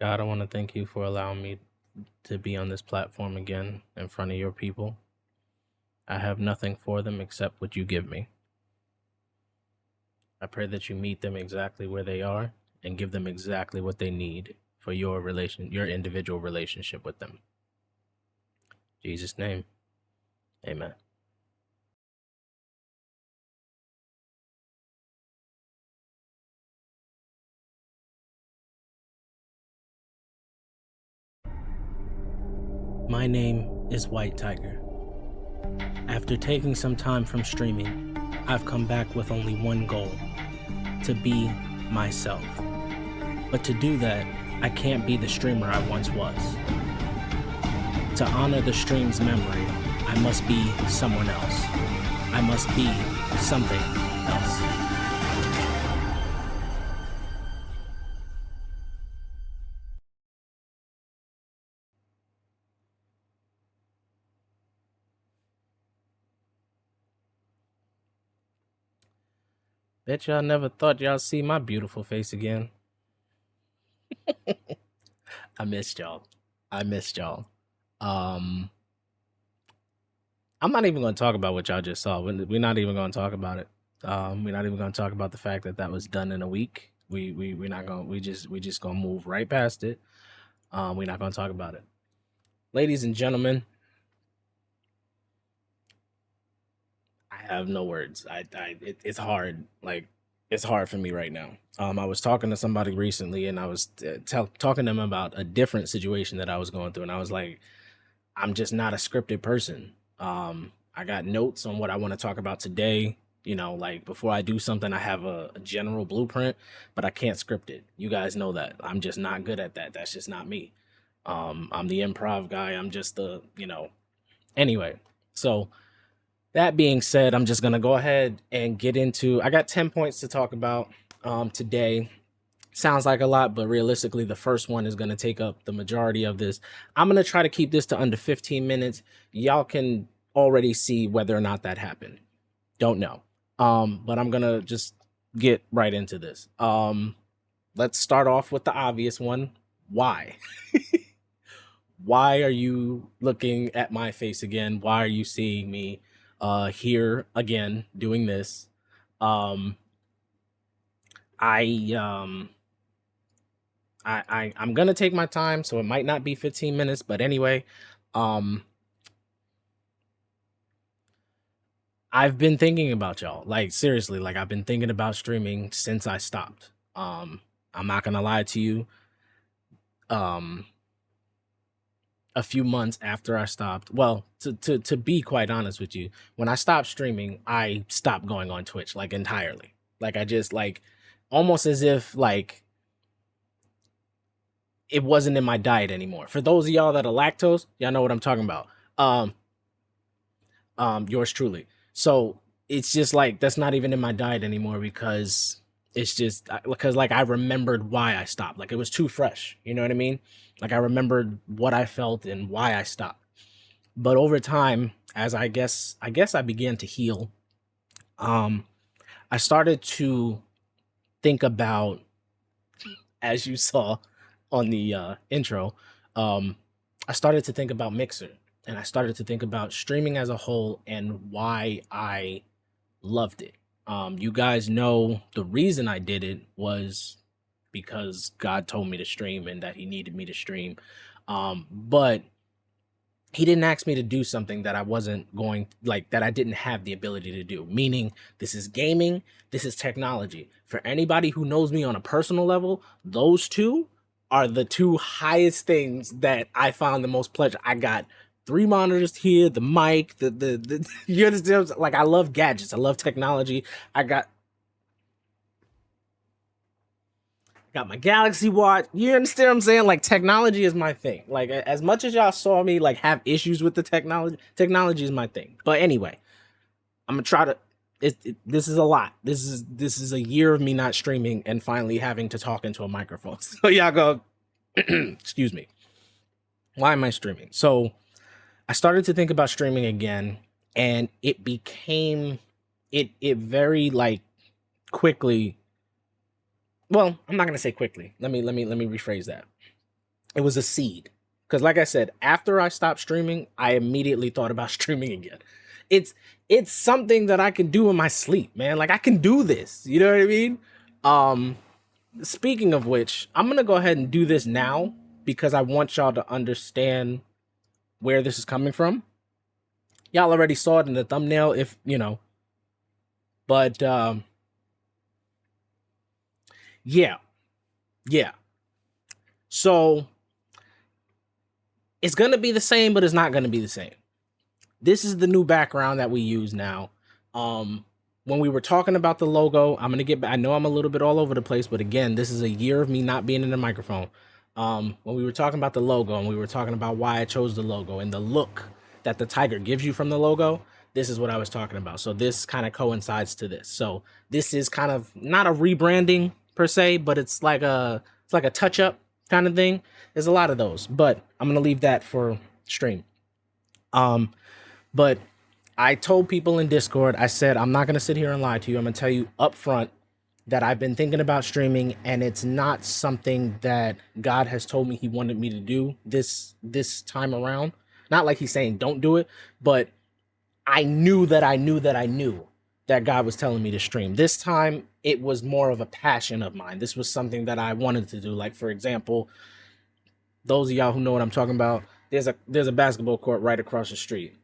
God, I want to thank you for allowing me to be on this platform again in front of your people. I have nothing for them except what you give me. I pray that you meet them exactly where they are and give them exactly what they need for your individual relationship with them. In Jesus' name, amen. My name is White Tiger. After taking some time from streaming, I've come back with only one goal: to be myself. But to do that, I can't be the streamer I once was. To honor the stream's memory, I must be someone else. I must be something else. Bet y'all never thought y'all see my beautiful face again. I missed y'all. I missed y'all. I'm not even going to talk about what y'all just saw. We're not even going to talk about it. We're not even going to talk about the fact that that was done in a week. We're not going. We just going to move right past it. We're not going to talk about it, ladies and gentlemen. I have no words. It's hard. Like, it's hard for me right now. I was talking to somebody recently, and I was talking to them about a different situation that I was going through, and I was like, I'm just not a scripted person. I got notes on what I want to talk about today. You know, like before I do something, I have a general blueprint, but I can't script it. You guys know that. I'm just not good at that. That's just not me. I'm the improv guy. I'm just anyway. So that being said, I'm just gonna go ahead and get into. I got 10 points to talk about today. Sounds like a lot, but realistically, the first one is gonna take up the majority of this. I'm gonna try to keep this to under 15 minutes. Y'all can already see whether or not that happened. Don't know. But I'm gonna just get right into this. Let's start off with the obvious one. Why? Why are you looking at my face again? Why are you seeing me here again doing this? Um I I'm gonna take my time, so it might not be 15 minutes, but anyway, um I've been thinking about y'all. Like seriously, like I've been thinking about streaming since I stopped. I'm not gonna lie to you. Um a few months after I stopped. Well, to be quite honest with you, when I stopped streaming, I stopped going on Twitch like entirely. Like I just like almost as if like it wasn't in my diet anymore. For those of y'all that are lactose, y'all know what I'm talking about. Um yours truly. So it's just like that's not even in my diet anymore because it's just because like I remembered why I stopped. Like it was too fresh. You know what I mean? Like I remembered what I felt and why I stopped. But over time, as I guess I began to heal, um, I started to think about, as you saw on the intro, um, I started to think about Mixer and I started to think about streaming as a whole and why I loved it. You guys know the reason I did it was because God told me to stream and that He needed me to stream. But He didn't ask me to do something that I wasn't going like that I didn't have the ability to do. Meaning, this is gaming, this is technology. For anybody who knows me on a personal level, those two are the two highest things that I found the most pleasure. I got three monitors here, the mic, the you understand? Like I love gadgets, I love technology. I got my Galaxy Watch. You understand what I'm saying? Like technology is my thing. Like as much as y'all saw me like have issues with the technology, technology is my thing. But anyway, I'm gonna try to. This is a lot. This is a year of me not streaming and finally having to talk into a microphone. So y'all go. Excuse me. Why am I streaming? So I started to think about streaming again, and it became it very like quickly. Well, I'm not gonna say quickly. Let me rephrase that. It was a seed. Because like I said, after I stopped streaming, I immediately thought about streaming again. It's it's something that I can do in my sleep, man. Like I can do this. You know what I mean? Um, Speaking of which, I'm gonna go ahead and do this now because I want y'all to understand where this is coming from. Y'all already saw it in the thumbnail, if you know. But yeah, yeah. So it's gonna be the same, but it's not gonna be the same. This is the new background that we use now. When we were talking about the logo, I'm gonna get back. I know I'm a little bit all over the place, but again, this is a year of me not being in the microphone. When we were talking about the logo and we were talking about why I chose the logo and the look that the tiger gives you from the logo, this is what I was talking about. So this kind of coincides to this. So this is kind of not a rebranding per se, but it's like a touch up kind of thing. There's a lot of those, but I'm gonna leave that for stream. Um, but I told people in Discord, I said, I'm not going to sit here and lie to you. I'm going to tell you up front that I've been thinking about streaming and it's not something that God has told me he wanted me to do this time around. Not like he's saying don't do it, but I knew that I knew that I knew that God was telling me to stream. This time it was more of a passion of mine. This was something that I wanted to do. Like for example, those of y'all who know what I'm talking about, there's a basketball court right across the street.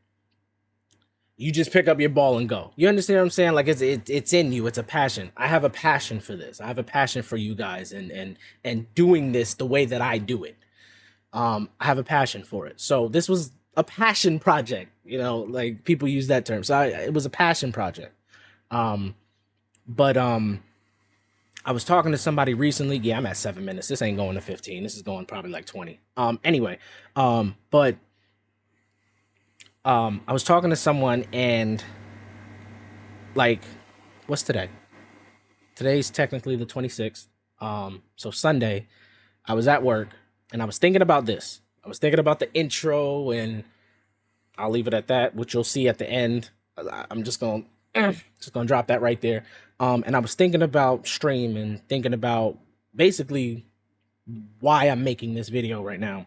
You just pick up your ball and go. You understand what I'm saying? Like it's in you. It's a passion. I have a passion for this. I have a passion for you guys and doing this the way that I do it. I have a passion for it. So this was a passion project. You know, like people use that term. So it was a passion project. Um, but I was talking to somebody recently. Yeah, I'm at 7 minutes. This ain't going to 15. This is going probably like 20. Anyway, but I was talking to someone and like, what's today? Today's technically the 26th. So Sunday, I was at work and I was thinking about this. I was thinking about the intro, and I'll leave it at that, which you'll see at the end. I'm just gonna drop that right there. And I was thinking about stream and thinking about basically why I'm making this video right now.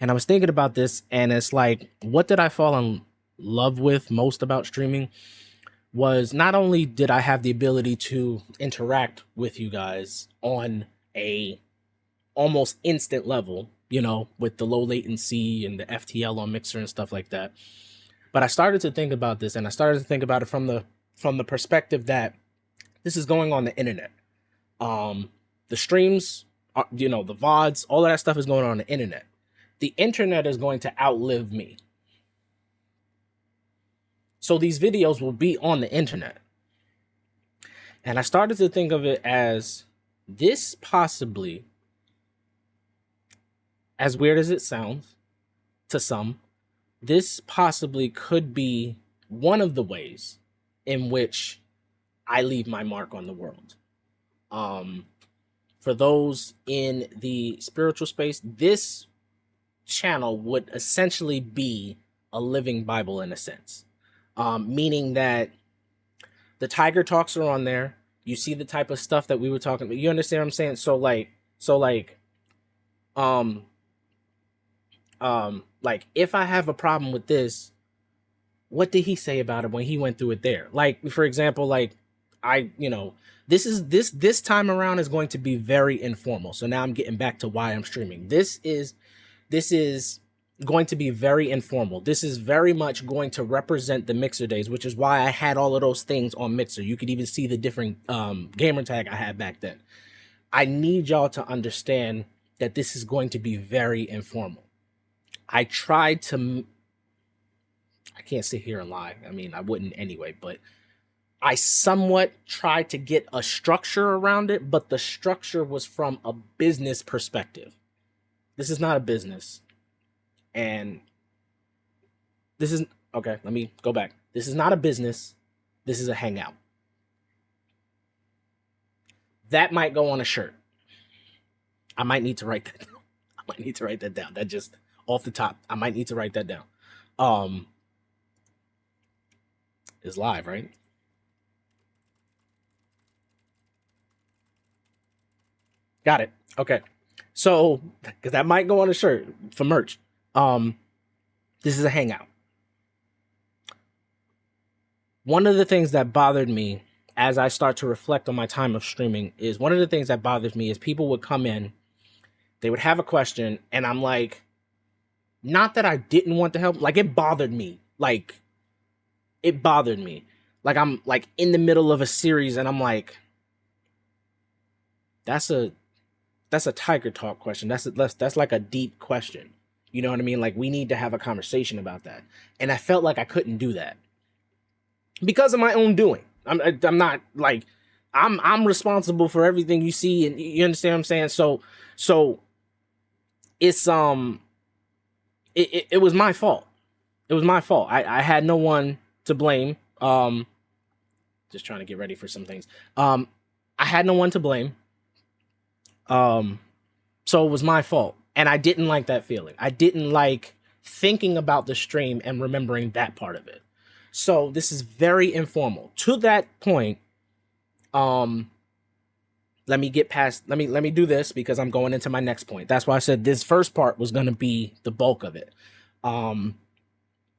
And I was thinking about this, and it's like, what did I fall in love with most about streaming? Was not only did I have the ability to interact with you guys on a almost instant level, you know, with the low latency and the FTL on Mixer and stuff like that, but I started to think about this, and I started to think about it from the perspective that this is going on the internet. The streams, are, you know, the VODs, all of that stuff is going on the internet. The internet is going to outlive me. So these videos will be on the internet. And I started to think of it as this possibly, as weird as it sounds to some, this possibly could be one of the ways in which I leave my mark on the world. For those in the spiritual space, this channel would essentially be a living Bible in a sense. Meaning that the Tiger Talks are on there. You see the type of stuff that we were talking about. You understand what I'm saying? Like if I have a problem with this, what did he say about it when he went through it there? Like, for example, like this time around is going to be very informal. So now I'm getting back to why I'm streaming. This is going to be very informal. This is very much going to represent the Mixer days, which is why I had all of those things on Mixer. You could even see the different gamer tag I had back then. I need y'all to understand that this is going to be very informal. I tried to, I can't sit here and lie. I mean, I wouldn't anyway, but I somewhat tried to get a structure around it, but the structure was from a business perspective. This is not a business. And this is, okay, let me go back. This is not a business. This is a hangout. That might go on a shirt. I might need to write that down. I might need to write that down. That just off the top. I might need to write that down. It's live, right? Got it. Okay. So, because that might go on a shirt for merch. Um, this is a hangout. One of the things that bothered me as I start to reflect on my time of streaming is one of the things that bothers me is people would come in, they would have a question, and I'm like, not that I didn't want to help, like it bothered me. Like it bothered me. Like I'm like in the middle of a series and I'm like, that's a Tiger Talk question. That's like a deep question. You know what I mean? Like we need to have a conversation about that. And I felt like I couldn't do that because of my own doing. I'm not like I'm responsible for everything you see, and you understand what I'm saying. So it's it was my fault. It was my fault. I had no one to blame. Just trying to get ready for some things. I had no one to blame. So it was my fault, and I didn't like that feeling. I didn't like thinking about the stream and remembering that part of it. So this is very informal. To that point, let me get past. Let me do this because I'm going into my next point. That's why I said this first part was going to be the bulk of it.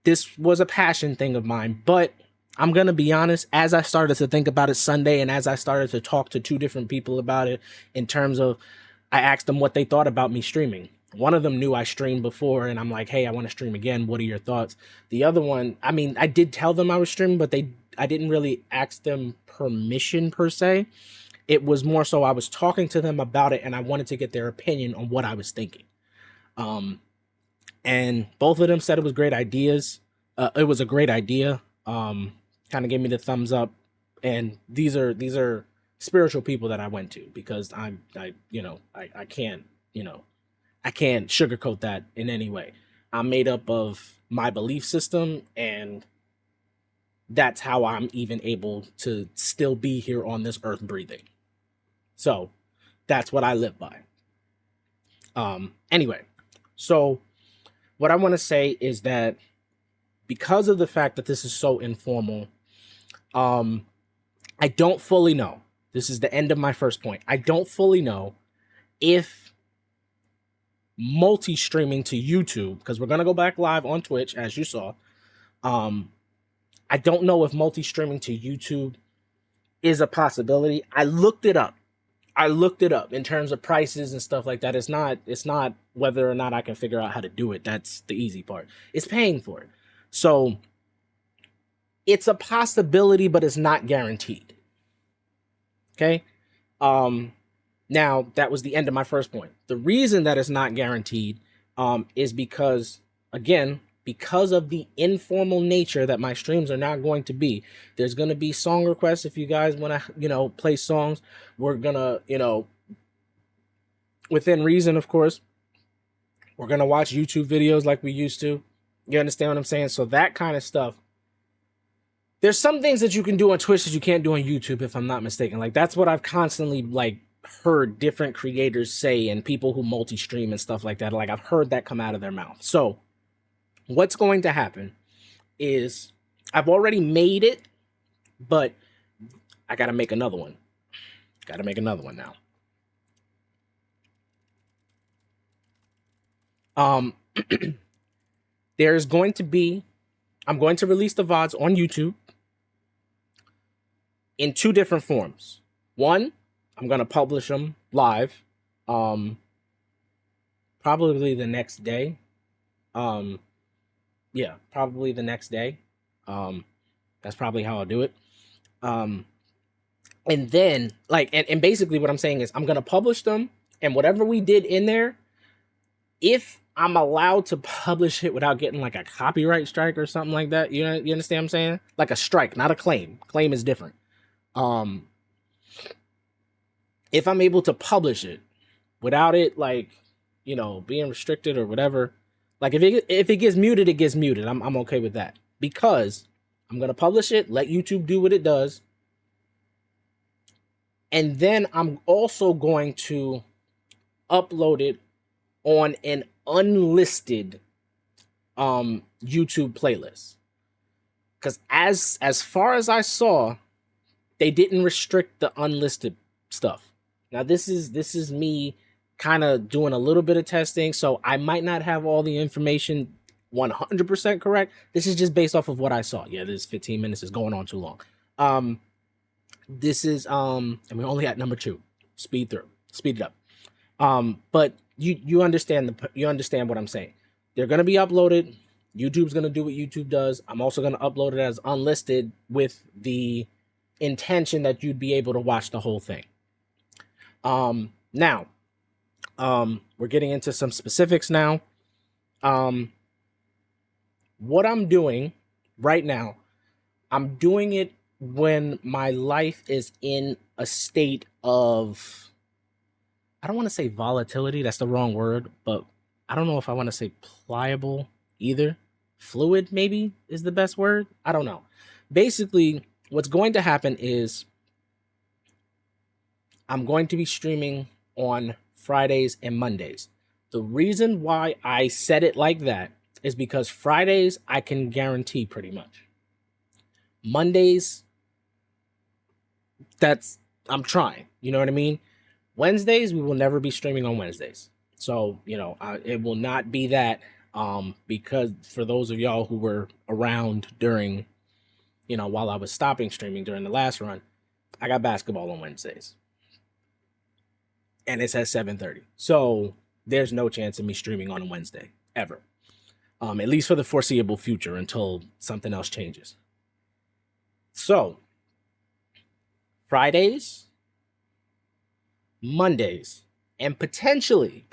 This was a passion thing of mine, but I'm going to be honest, as I started to think about it Sunday and as I started to talk to two different people about it in terms of, I asked them what they thought about me streaming. One of them knew I streamed before and I'm like, hey, I want to stream again. What are your thoughts? The other one, I mean, I did tell them I was streaming, but I didn't really ask them permission per se. It was more so I was talking to them about it and I wanted to get their opinion on what I was thinking. And both of them said it was great ideas. It was a great idea. Kind of gave me the thumbs up. And these are spiritual people that I went to because I can't, I can't sugarcoat that in any way. I'm made up of my belief system, and that's how I'm even able to still be here on this earth breathing. So that's what I live by. Anyway, so what I want to say is that because of the fact that this is so informal, I don't fully know. This is the end of my first point. I don't fully know if multi-streaming to YouTube, because we're going to go back live on Twitch, as you saw. I don't know if multi-streaming to YouTube is a possibility. I looked it up in terms of prices and stuff like that. It's not whether or not I can figure out how to do it. That's the easy part. It's paying for it. So it's a possibility, but it's not guaranteed. Okay. Now that was the end of my first point. The reason that it's not guaranteed, is because, again, because of the informal nature that my streams are not going to be. There's going to be song requests. If you guys want to, play songs, we're going to, within reason, of course, we're going to watch YouTube videos like we used to. You understand what I'm saying? So that kind of stuff. There's some things that you can do on Twitch that you can't do on YouTube, if I'm not mistaken. Like, that's what I've constantly, heard different creators say, and people who multi-stream and stuff like that. Like, I've heard that come out of their mouth. So what's going to happen is I've already made it, but I got to make another one. Got to make another one now. There's going to be, I'm going to release the VODs on YouTube in two different forms. One, I'm going to publish them live, probably the next day. Yeah, probably the next day. That's probably how I'll do it. And then, and basically what I'm saying is I'm going to publish them, and whatever we did in there, if I'm allowed to publish it without getting like a copyright strike or something like that, you understand what I'm saying? Like a strike, not a claim. Claim is different. If I'm able to publish it without it, being restricted or whatever, like if it gets muted, it gets muted. I'm okay with that, because I'm going to publish it, let YouTube do what it does. And then I'm also going to upload it on an unlisted YouTube playlist. Because as far as I saw, they didn't restrict the unlisted stuff. Now this is me kind of doing a little bit of testing, so I might not have all the information 100% correct. This is just based off of what I saw. Yeah, this 15 minutes is going on too long. This is and we're only at number 2. Speed it up. But you understand you understand what I'm saying. They're gonna be uploaded. YouTube's gonna do what YouTube does. I'm also gonna upload it as unlisted with the intention that you'd be able to watch the whole thing. Now, we're getting into some specifics now. What I'm doing right now, I'm doing it when my life is in a state of, I don't want to say volatility, that's the wrong word, but I don't know if I want to say pliable either. Fluid, maybe, is the best word. I don't know. Basically, what's going to happen is I'm going to be streaming on Fridays and Mondays. The reason why I said it like that is because Fridays I can guarantee pretty much. Mondays, I'm trying. You know what I mean? Wednesdays, we will never be streaming on Wednesdays. So, it will not be that, because for those of y'all who were around during, while I was stopping streaming during the last run, I got basketball on Wednesdays. And it's at 7:30. So there's no chance of me streaming on a Wednesday, ever. At least for the foreseeable future until something else changes. So, Fridays, Mondays, and potentially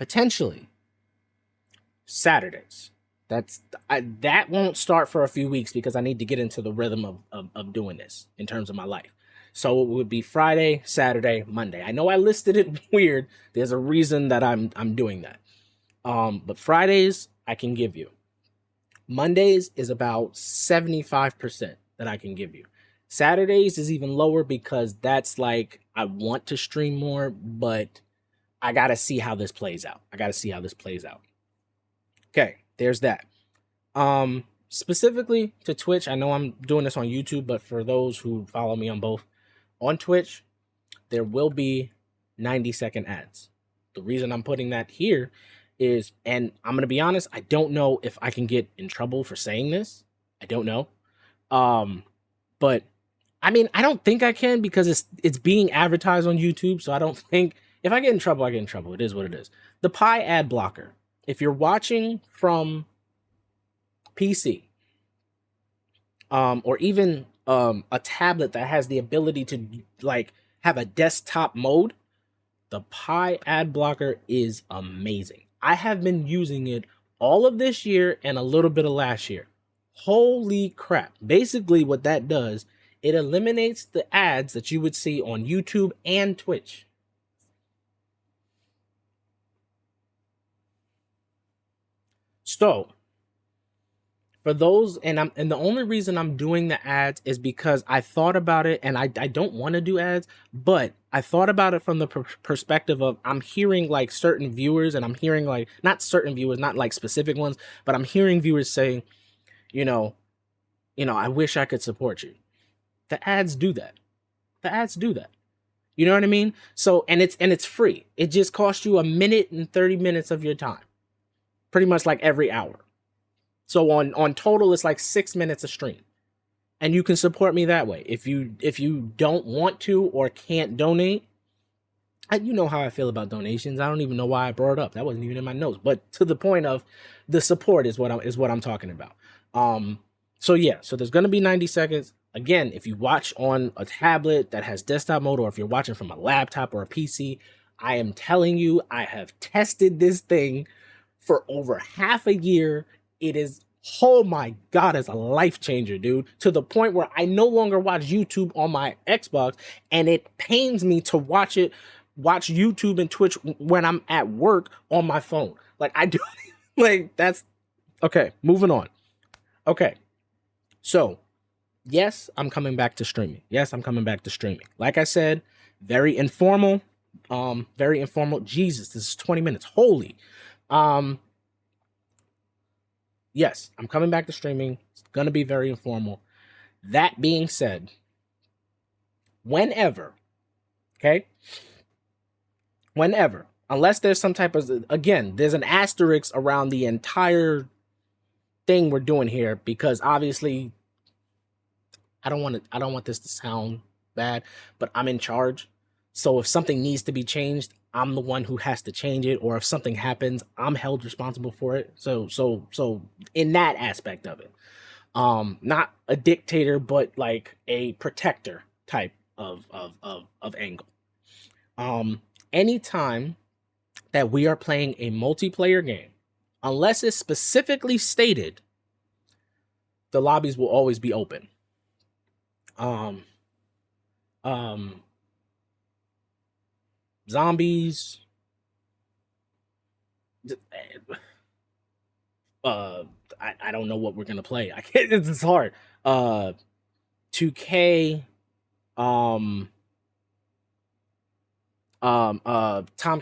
Saturdays. That won't start for a few weeks because I need to get into the rhythm of doing this in terms of my life. So it would be Friday, Saturday, Monday. I know I listed it weird. There's a reason that I'm doing that. But Fridays I can give you. Mondays is about 75% that I can give you. Saturdays is even lower because that's like I want to stream more, but I got to see how this plays out. Okay, there's that. Specifically to Twitch, I know I'm doing this on YouTube, but for those who follow me on both, on Twitch, there will be 90-second ads. The reason I'm putting that here is, and I'm going to be honest, I don't know if I can get in trouble for saying this. I don't know. But I mean, I don't think I can because it's being advertised on YouTube, so I don't think if I get in trouble, I get in trouble. It is what it is. The Pi ad blocker. If you're watching from PC, or even a tablet that has the ability to like have a desktop mode, the Pi ad blocker is amazing. I have been using it all of this year and a little bit of last year. Holy crap. Basically what that does, it eliminates the ads that you would see on YouTube and Twitch. So, for those, and the only reason I'm doing the ads is because I thought about it, and I don't want to do ads, but I thought about it from the perspective of I'm hearing like certain viewers, and I'm hearing like not certain viewers, not like specific ones, but I'm hearing viewers saying, I wish I could support you. The ads do that. You know what I mean? So, and it's free. It just costs you 1 minute and 30 minutes of your time, pretty much like every hour. So on total, it's like 6 minutes a stream, and you can support me that way. If you don't want to or can't donate, you know how I feel about donations. I don't even know why I brought it up. That wasn't even in my notes. But to the point of the support is what I'm talking about. So yeah, so there's gonna be 90 seconds. Again, if you watch on a tablet that has desktop mode, or if you're watching from a laptop or a PC, I am telling you, I have tested this thing for over half a year. It is, oh my God, it's a life changer, dude. To the point where I no longer watch YouTube on my Xbox, and it pains me to watch YouTube and Twitch when I'm at work on my phone. Like I do, like that's, okay, moving on. Okay, so yes, I'm coming back to streaming. Like I said, very informal. Jesus, this is 20 minutes. Holy. Yes, I'm coming back to streaming. It's going to be very informal. That being said, whenever unless there's some type of, again, there's an asterisk around the entire thing we're doing here, because obviously I don't want this to sound bad, but I'm in charge. So if something needs to be changed, I'm the one who has to change it, or if something happens, I'm held responsible for it. So in that aspect of it, not a dictator, but like a protector type of angle. Anytime that we are playing a multiplayer game, unless it's specifically stated, the lobbies will always be open. Zombies, I don't know what we're gonna play. I can't. It's hard. 2K, Tom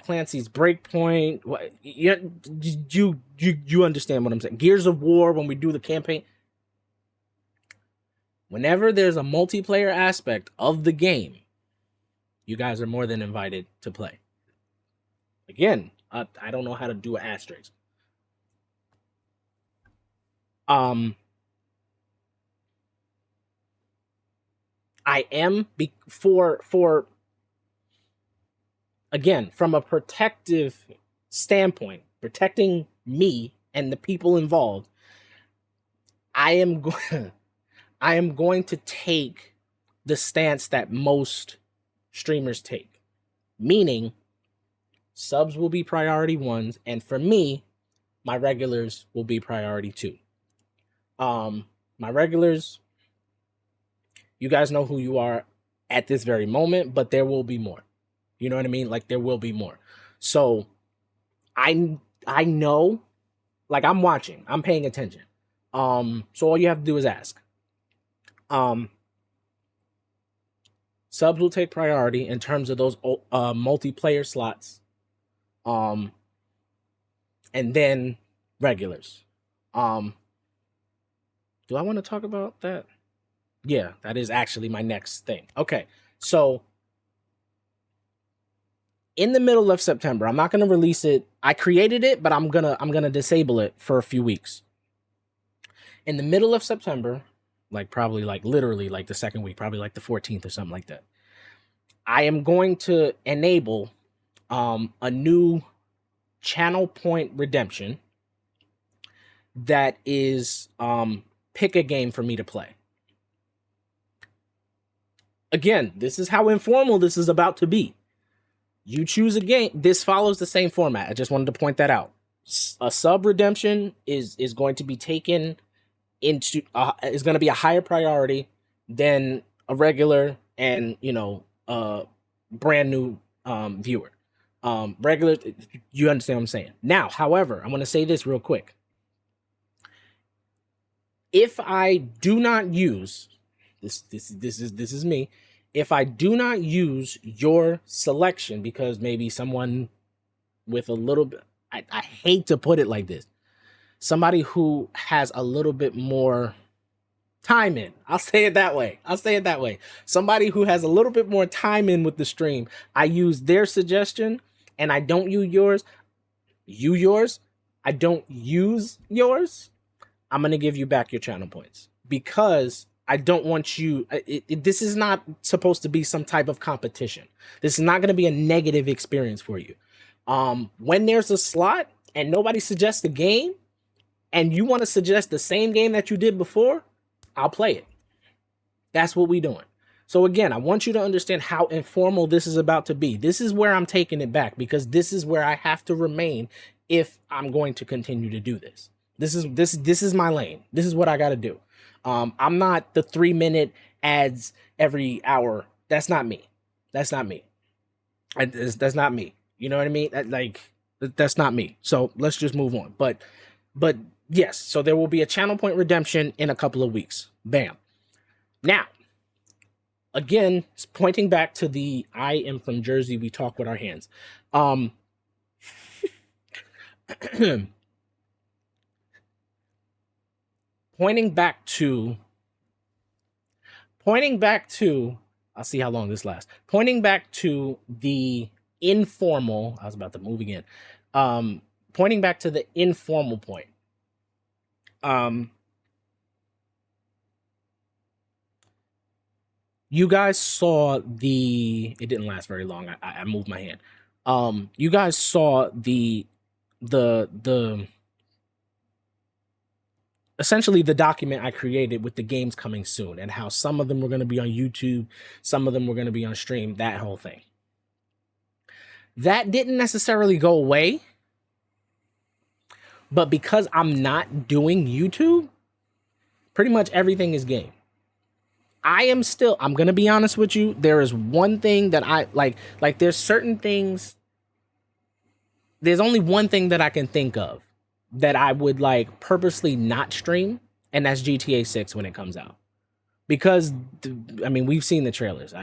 Clancy's Breakpoint. What you understand what I'm saying? Gears of War, when we do the campaign. Whenever there's a multiplayer aspect of the game, you guys are more than invited to play. Again, I don't know how to do an asterisk. I am for again, from a protective standpoint, protecting me and the people involved. I am going to take the stance that most streamers take, meaning subs will be priority ones, and for me, my regulars will be priority two. My regulars, you guys know who you are at this very moment, but there will be more. You know what I mean? Like, there will be more. So I know, like, I'm watching, I'm paying attention. So all you have to do is ask. Subs will take priority in terms of those multiplayer slots. And then regulars. Do I want to talk about that? Yeah, that is actually my next thing. Okay, so in the middle of September, I'm not gonna release it. I created it, but I'm gonna disable it for a few weeks. In the middle of September, like probably like literally like the second week, probably like the 14th or something like that, I am going to enable a new channel point redemption that is pick a game for me to play. Again, this is how informal this is about to be. You choose a game. This follows the same format. I just wanted to point that out. A sub redemption is going to be taken into is going to be a higher priority than a regular and brand new viewer. Regular, you understand what I'm saying. Now, however, I'm going to say this real quick. If I do not use this is me. If I do not use your selection because maybe someone with a little bit, I hate to put it like this, somebody who has a little bit more time in, I'll say it that way. Somebody who has a little bit more time in with the stream, I use their suggestion and I don't use yours. I don't use yours. I'm going to give you back your channel points because I don't want you. This is not supposed to be some type of competition. This is not going to be a negative experience for you. When there's a slot and nobody suggests a game and you want to suggest the same game that you did before, I'll play it. That's what we're doing. So again, I want you to understand how informal this is about to be. This is where I'm taking it back because this is where I have to remain if I'm going to continue to do this. This is my lane. This is what I got to do. I'm not the 3-minute ads every hour. That's not me. That's not me. That's not me. You know what I mean? That's not me. So let's just move on. But yes, so there will be a channel point redemption in a couple of weeks. Bam. Now, again, pointing back to the I am from Jersey, we talk with our hands. Pointing back to, I'll see how long this lasts. Pointing back to the informal, I was about to move again. Pointing back to the informal point. You guys saw it didn't last very long. I moved my hand. You guys saw the essentially the document I created with the games coming soon and how some of them were going to be on YouTube, some of them were going to be on stream, that whole thing. That didn't necessarily go away, but because I'm not doing YouTube, pretty much everything is game. I'm going to be honest with you, there is one thing that I like there's certain things, there's only one thing that I can think of that I would like purposely not stream, and that's GTA 6 when it comes out. Because I mean, we've seen the trailers.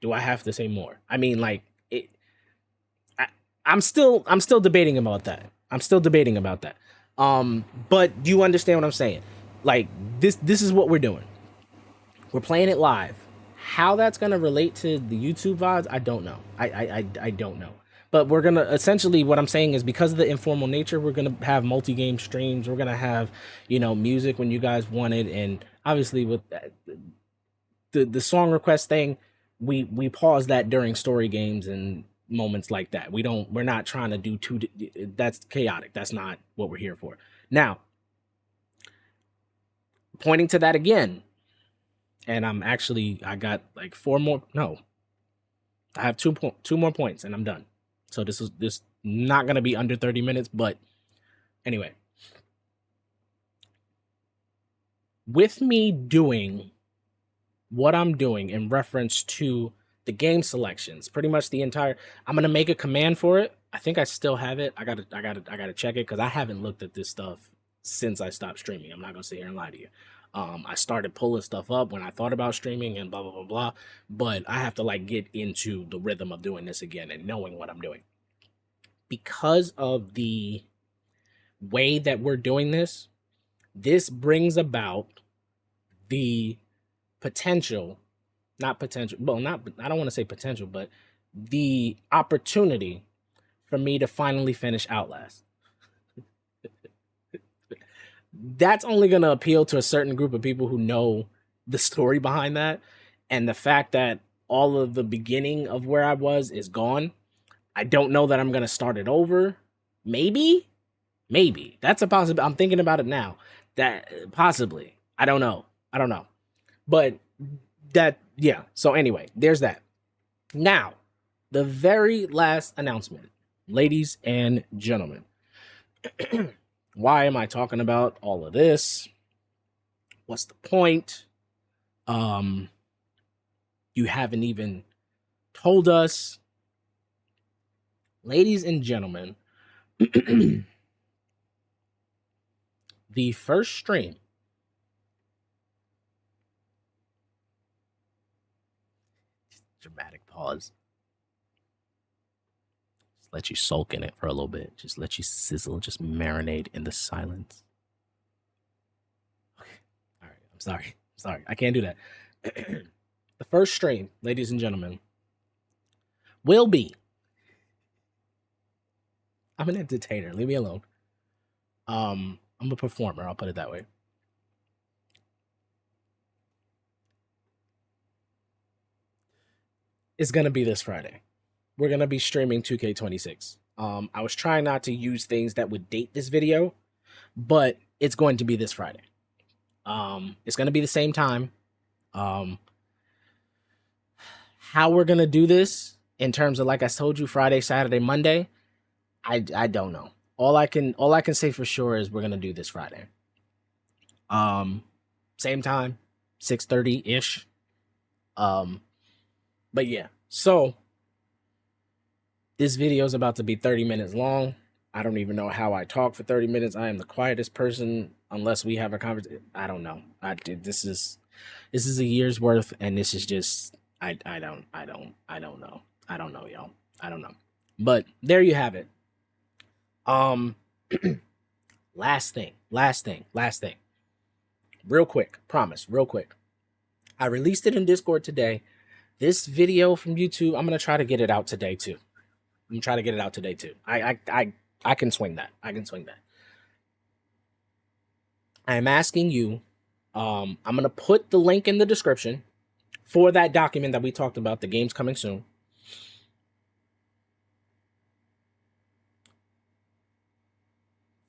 Do I have to say more? I mean, like I'm still debating about that. But you understand what I'm saying? Like this is what we're doing. We're playing it live. How that's gonna relate to the YouTube VODs, I don't know. I don't know. But we're gonna essentially, what I'm saying is, because of the informal nature, we're gonna have multi-game streams. We're gonna have, music when you guys want it, and obviously with the song request thing, we pause that during story games and moments like that. We're not trying to do that's chaotic. That's not what we're here for. Now, pointing to that again, and I got like I have two more points and I'm done. So this not going to be under 30 minutes, but anyway, with me doing what I'm doing in reference to the game selections, pretty much I'm going to make a command for it. I think I still have it. I got to check it, cuz I haven't looked at this stuff since I stopped streaming. I'm not going to sit here and lie to you. I started pulling stuff up when I thought about streaming and blah, blah, blah, blah. But I have to like get into the rhythm of doing this again and knowing what I'm doing. Because of the way that we're doing this brings about the potential, I don't want to say potential, but the opportunity for me to finally finish Outlast. That's only going to appeal to a certain group of people who know the story behind that. And the fact that all of the beginning of where I was is gone. I don't know that I'm going to start it over. Maybe. That's a possibility. I'm thinking about it now. That possibly. I don't know. But yeah. So anyway, there's that. Now, the very last announcement, ladies and gentlemen. Why am I talking about all of this? What's the point? You haven't even told us. Ladies and gentlemen, the first stream dramatic pause. Just let you sulk in it for a little bit. Just let you sizzle, just marinate in the silence. Okay. All right. I'm sorry. I can't do that. The first stream, ladies and gentlemen, will be, I'm an entertainer. Leave me alone. I'm a performer. I'll put it that way. It's going to be this Friday. We're going to be streaming 2K26. I was trying not to use things that would date this video, but it's going to be this Friday. It's going to be the same time. How we're going to do this in terms of, like I told you, Friday, Saturday, Monday, I don't know. All I can say for sure is we're going to do this Friday. Same time, 6:30-ish. But yeah, so this video is about to be 30 minutes long. I don't even know how I talk for 30 minutes. I am the quietest person unless we have a conversation. I don't know. This is a year's worth, and this is just I don't know. I don't know, y'all. I don't know. But there you have it. Last thing. Real quick, promise, real quick. I released it in Discord today. This video from YouTube, I'm going to try to get it out today too. I'm gonna try to get it out today too. I can swing that. I can swing that. I'm asking you. I'm gonna put the link in the description for that document that we talked about. The game's coming soon.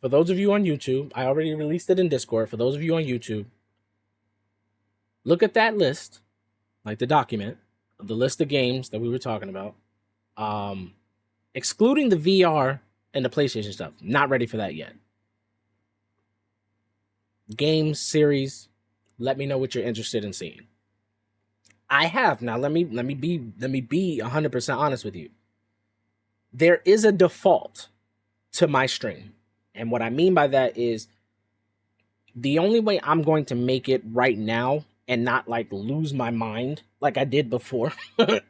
For those of you on YouTube, I already released it in Discord. For those of you on YouTube, look at that list, like the document of the list of games that we were talking about, excluding the VR and the PlayStation stuff. Not ready for that yet. Games, series, let me know what you're interested in seeing. I have now. Let me be 100% honest with you. There is a default to my stream, and what I mean by that is the only way I'm going to make it right now and not like lose my mind like I did before. It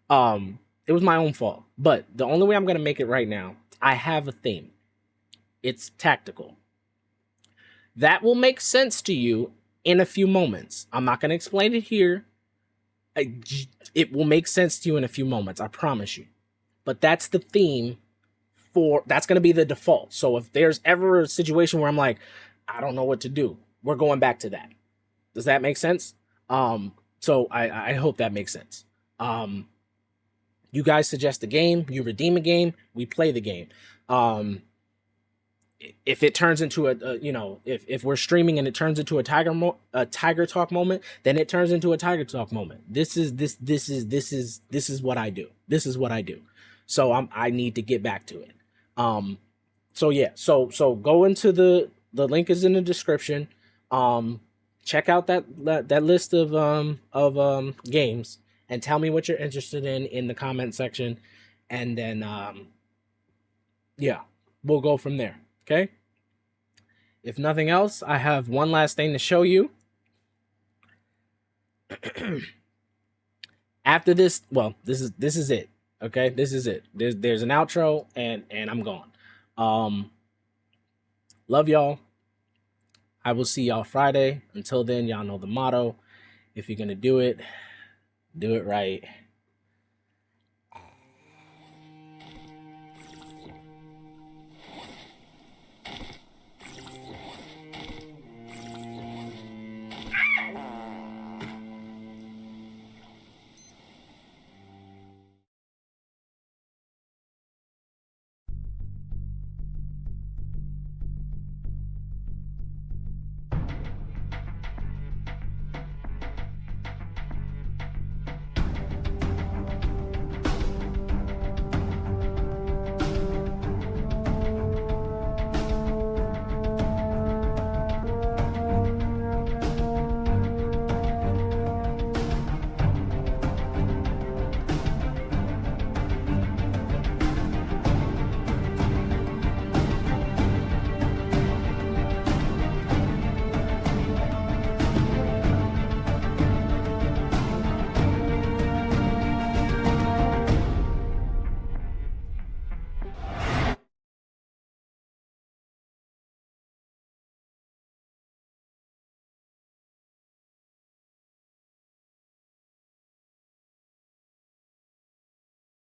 was my own fault, but the only way I'm going to make it right now, I have a theme. It's tactical. That will make sense to you in a few moments. I'm not going to explain it here. It will make sense to you in a few moments, I promise you. But that's the theme that's going to be the default. So if there's ever a situation where I'm like, I don't know what to do, we're going back to that. Does that make sense? So I hope that makes sense. You guys suggest a game, you redeem a game, we play the game. If it turns into if we're streaming and it turns into a Tiger Talk moment, then it turns into a Tiger Talk moment. This is what I do. This is what I do. So I need to get back to it. So yeah, so go into the link is in the description. Check out that list of games and tell me what you're interested in the comment section, and then yeah, we'll go from there. Okay. If nothing else, I have one last thing to show you. After this, well, this is it. Okay, this is it. There's an outro, and I'm gone. Love y'all. I will see y'all Friday. Until then, y'all know the motto. If you're gonna do it right.